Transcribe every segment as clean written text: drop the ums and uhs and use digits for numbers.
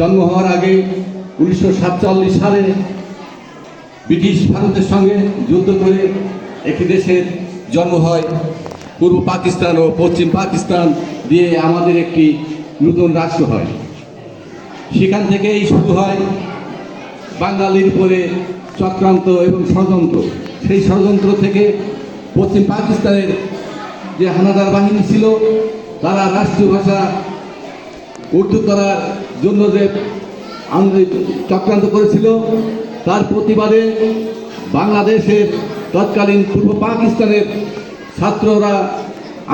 জন্ম হওয়ার আগে 1947 সালে ব্রিটিশ ভারতের সঙ্গে যুদ্ধ করে একটি দেশের জন্ম হয়। পূর্ব পাকিস্তান ও পশ্চিম পাকিস্তান দিয়ে আমাদের একটি নতুন রাষ্ট্র হয়। সেখান থেকেই শুরু হয় বাঙালির উপরে চক্রান্ত এবং ষড়যন্ত্র। সেই ষড়যন্ত্র থেকে পশ্চিম পাকিস্তানের যে হানাদার বাহিনী ছিল, তারা রাষ্ট্রীয় ভাষা উর্দু করার জন্য যে চক্রান্ত করেছিল, তার প্রতিবাদে বাংলাদেশের তৎকালীন পূর্ব পাকিস্তানের ছাত্ররা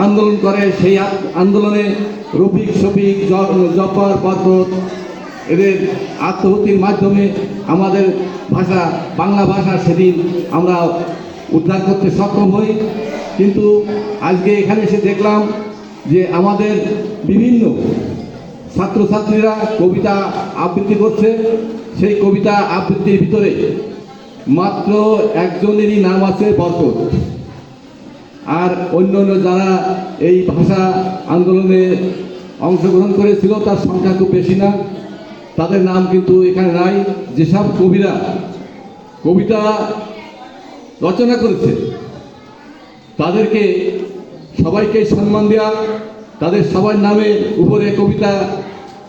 আন্দোলন করে। সেই আন্দোলনে রফিক, শফিক, জব্বার, বরকত এদের আত্মহতির মাধ্যমে আমাদের ভাষা, বাংলা ভাষা সেদিন আমরা উদ্ধার করতে সক্ষম হই। কিন্তু আজকে এখানে এসে দেখলাম যে আমাদের বিভিন্ন ছাত্রছাত্রীরা কবিতা আবৃত্তি করছে। সেই কবিতা আবৃত্তির ভিতরে মাত্র একজনেরই নাম আছে বরকত, আর অন্য যারা এই ভাষা আন্দোলনে অংশগ্রহণ করেছিল তার সংখ্যা খুব বেশি না, তাদের নাম কিন্তু এখানে নাই। যেসব কবিরা কবিতা রচনা করেছে তাদেরকে সবাইকে সম্মান দেওয়া, তাদের সবার নামে উপরে কবিতা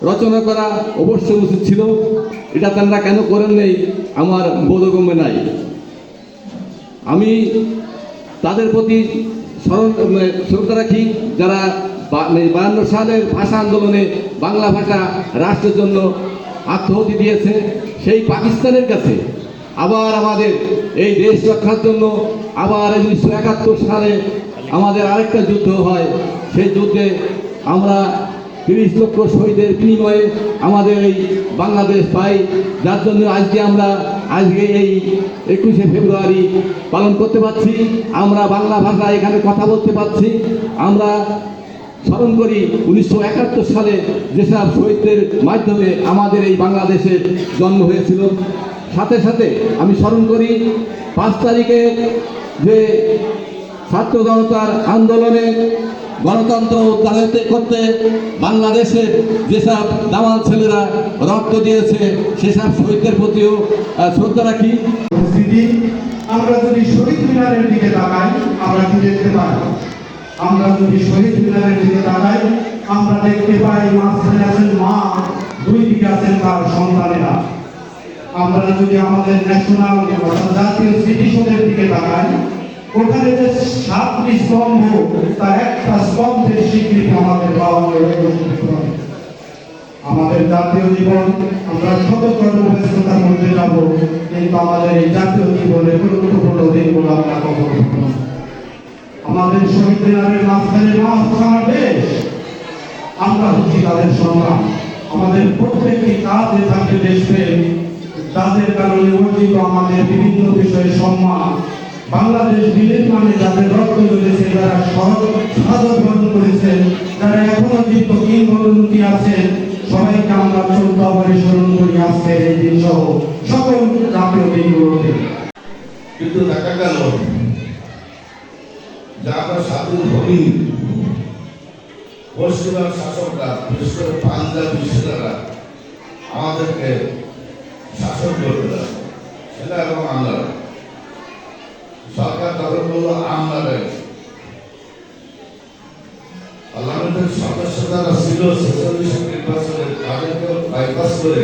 রচনা করা অবশ্যই উচিত ছিল। এটা তারা কেন করেন নেই আমার বোধগম্য নাই। আমি তাদের প্রতি শ্রদ্ধা রাখি যারা 52 সালের ভাষা আন্দোলনে বাংলা ভাষা রাষ্ট্রের জন্য আত্মহতি দিয়েছে। সেই পাকিস্তানের কাছে আবার আমাদের এই দেশ রক্ষার জন্য আবার 1971 সালে আমাদের আরেকটা যুদ্ধ হয়। সেই যুদ্ধে আমরা 30 লক্ষ শহীদের বিনিময়ে আমাদের এই বাংলাদেশ পাই, যার জন্য আজকে এই 21শে ফেব্রুয়ারি পালন করতে পারছি। আমরা বাংলা ভাষা এখানে কথা বলতে পারছি। আমরা স্মরণ করি 1971 সালে যেসব শহীদদের মাধ্যমে আমাদের এই বাংলাদেশের জন্ম হয়েছিল। সাথে সাথে আমি স্মরণ করি 5 তারিখে যে ছাত্র জনতার আন্দোলনে গণতন্ত্র উদ্ধার করতে বাংলাদেশের যেসব দামাল ছেলেরা রক্ত দিয়েছে সেসব শহীদদের প্রতিও শ্রদ্ধা রাখি। আমরা যদি শহীদ মিনারের দিকে তাকাই আমরা কি দেখতে পাই? আমরা যদি শহীদ মিনারের দিকে তাকাই আমরা দেখতে পাই মাঝখানে আছেন মা, দুই দিকে আছেন তার সন্তানেরা। আমরা যদি আমাদের ন্যাশনাল জাতীয় স্মৃতিসৌধের দিকে তাকাই, ওখানে যে 7টি স্তম্ভ, তার একটা স্তম্ভের স্বীকৃতি আমাদের পাওয়া যায়। আমাদের জাতীয় জীবন আমরা শত কর্মব্যস্ততার মধ্যে যাব, কিন্তু আমাদের এই জাতীয় জীবনের গুরুত্বপূর্ণ দিনগুলো আমরা কখনো আমাদের শহীদ মিনারের মাঝখানে সারা দেশ আমরা হচ্ছি তাদের সন্তান। আমাদের প্রত্যেকটি কাজে থাকবে দেশপ্রেম, যাদের কারণে অর্জিত আমাদের বিভিন্ন বিষয়ে সম্মান। বাংলাদেশ বিনির্মাণে যাদের রক্ত ঝরেছে, যারা শাহাদত বরণ করেছেন, যারা এখনো জীবিত কিংবদন্তি আছেন, সবাইকে আমরা 14 বারে স্মরণ করি আজকের এই দিন সহ সকল জাতীয় দিনগুলোতে। কিন্তু দেখা গেল যে আমরা স্বাধীন হই, পশ্চিমবঙ্গের শাসকরা, বিশেষ করে পাঞ্জাবি সেনারা আমাদেরকে শাসন করতে দেয়। সেটা এবং আমরা সরকার তখন বলল আমরা পার্লামেন্টের সদস্য যারা ছিল 46 নির্বাচনে তাদেরকে বাইপাস করে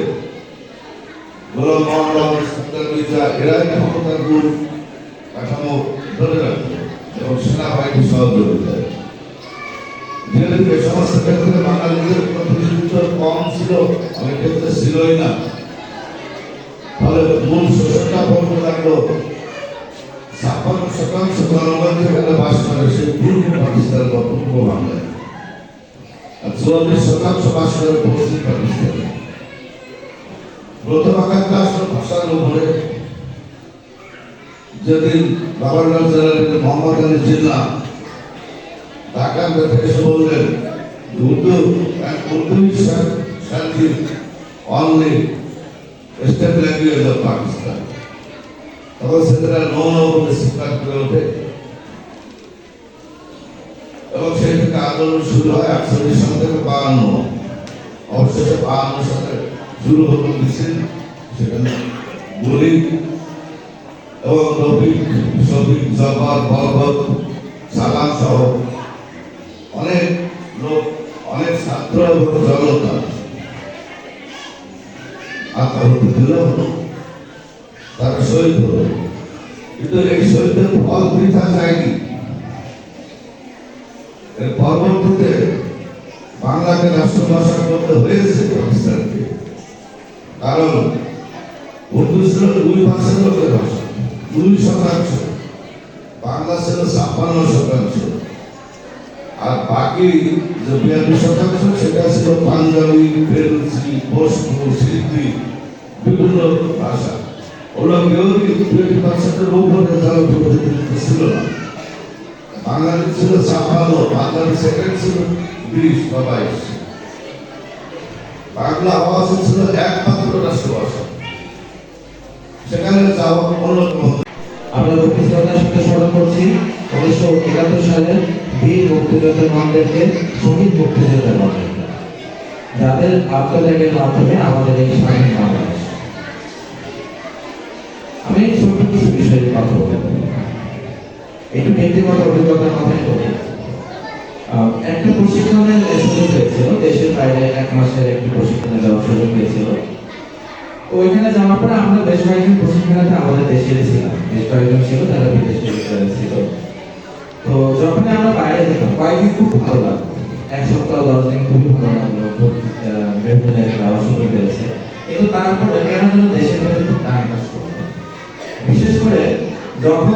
গোলাম মোহাম্মদ ইস্তার মির্জা এরা ক্ষমতার মূল কাঠামো ধরে রাখবে এবং সেনাবাহিনী সহযোগিতায়। যেহেতু সমস্ত ক্ষেত্রে বাঙালিদের প্রতিনিধিত্ব কম ছিল, অনেক ক্ষেত্রে ছিলই না, ফলে মূল শোষণটা বলতে লাগলো 56% জনগণ যেখানে বাস করে সেই পূর্ব পাকিস্তান বা পূর্ব বাংলায়, আর 44% বাস করে পশ্চিম পাকিস্তানে। প্রথম আঘাতটা আসলে ভাষার উপরে। যেদিন গভর্নর জেনারেল মোহাম্মদ আলী জিন্নাহ ঢাকার ব্যাপারে এসে বললেন Urdu shall be only state language of Pakistan, তখন সেটা নৌন বলে স্বীকার করে ওঠে এবং সেই থেকে আন্দোলন শুরু হয় 48 সাল থেকে 52। অবশেষে 52 সালে শুরু হলো মিছিল, সেখানে গুলি এবং রফিক, শফিক, জব্বার, বরকত, সালাম সহ অনেক লোক, অনেক ছাত্র এবং জনতা আত্মাহুতি দিল, তারা শহীদ হল। কিন্তু এই শহীদের ফল বৃথা যায়নি। এর পরবর্তীতে বাংলাকে রাষ্ট্রভাষা করতে হয়েছে পাকিস্তানকে, কারণ উর্দু ছিল 2% লোকের ভাষা, 2%, বাংলা ছিল 56%, আর বাকি যে 42% সেটা ছিল পাঞ্জাবি, বেলুচি, পশতু, সিন্ধি, বিভিন্ন ভাষা। ওরা কেউ 20% উপরে তারা প্রতিনিধিত্ব ছিল না। বাঙালি ছিল 56, বাঙালি সেকেন্ড ছিল 20 বা 22। বাংলা ভাষা ছিল একমাত্র রাষ্ট্রভাষা, সেখানে যাওয়া অন্যতম। আমরা দুঃখ শ্রদ্ধার সাথে স্মরণ করছি 1971 সালের বীর মুক্তিযোদ্ধা মহাদেরকে, শহীদ মুক্তিযোদ্ধা মহাদেরকে, যাদের আত্মত্যাগের মাধ্যমে আমাদের এই স্বাধীন বাংলাদেশ। আমি ছোট কিছু বিষয়ে কথা বলবো, একটু ব্যক্তিগত অভিজ্ঞতার কথাই বলি। একটা প্রশিক্ষণের সুযোগ হয়েছিল, দেশের বাইরে 1 মাসের একটি প্রশিক্ষণে যাওয়ার সুযোগ হয়েছিল। তো ওইখানে যাওয়ার পরে আমরা বেশ কয়েকজন প্রশিক্ষণার্থী আমাদের দেশের ছিলাম, বেশ কয়েকজন ছিল যারা বিদেশে ছিল। তো যখন আমরা বাইরে যেতাম কয়েকদিন খুব ভালো লাগতো, 1 সপ্তাহ 10 দিন খুবই ভালো লাগলো, খুব বিভিন্ন জায়গায় যাওয়ার সুযোগ পেয়েছে। কিন্তু তারপরে কেন যেন দেশের প্রতি খুব টান কাজ করতো, বিশেষ করে যখন